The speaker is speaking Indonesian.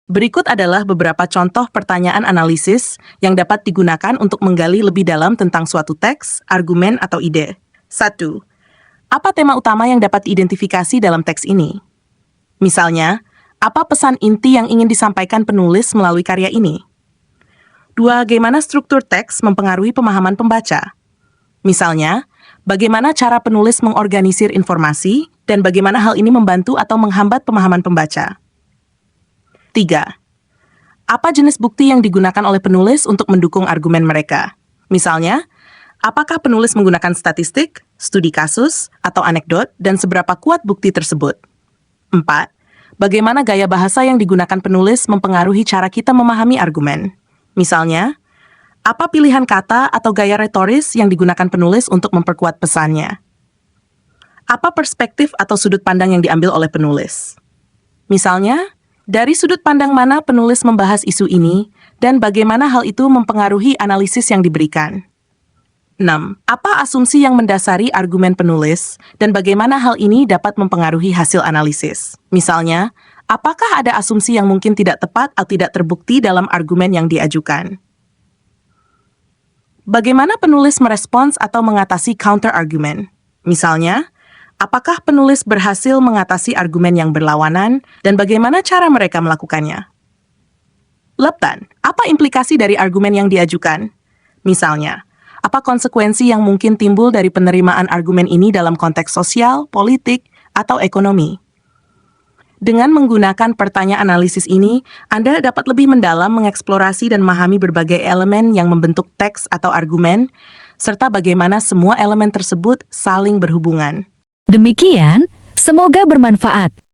Berikut adalah beberapa contoh pertanyaan analisis yang dapat digunakan untuk menggali lebih dalam tentang suatu teks, argumen, atau ide. 1. Apa tema utama yang dapat diidentifikasi dalam teks ini? Misalnya, apa pesan inti yang ingin disampaikan penulis melalui karya ini? 2. Bagaimana struktur teks mempengaruhi pemahaman pembaca? Misalnya, bagaimana cara penulis mengorganisir informasi dan bagaimana hal ini membantu atau menghambat pemahaman pembaca? 3. Apa jenis bukti yang digunakan oleh penulis untuk mendukung argumen mereka? Misalnya, apakah penulis menggunakan statistik, studi kasus, atau anekdot, dan seberapa kuat bukti tersebut? 4. Bagaimana gaya bahasa yang digunakan penulis mempengaruhi cara kita memahami argumen? Misalnya, apa pilihan kata atau gaya retoris yang digunakan penulis untuk memperkuat pesannya? Apa perspektif atau sudut pandang yang diambil oleh penulis? Misalnya, dari sudut pandang mana penulis membahas isu ini, dan bagaimana hal itu mempengaruhi analisis yang diberikan? 6. Apa asumsi yang mendasari argumen penulis, dan bagaimana hal ini dapat mempengaruhi hasil analisis? Misalnya, apakah ada asumsi yang mungkin tidak tepat atau tidak terbukti dalam argumen yang diajukan? Bagaimana penulis merespons atau mengatasi counter-argumen? Misalnya, apakah penulis berhasil mengatasi argumen yang berlawanan, dan bagaimana cara mereka melakukannya? 8. Apa implikasi dari argumen yang diajukan? Misalnya, apa konsekuensi yang mungkin timbul dari penerimaan argumen ini dalam konteks sosial, politik, atau ekonomi? Dengan menggunakan pertanyaan analisis ini, Anda dapat lebih mendalam mengeksplorasi dan memahami berbagai elemen yang membentuk teks atau argumen, serta bagaimana semua elemen tersebut saling berhubungan. Demikian, semoga bermanfaat.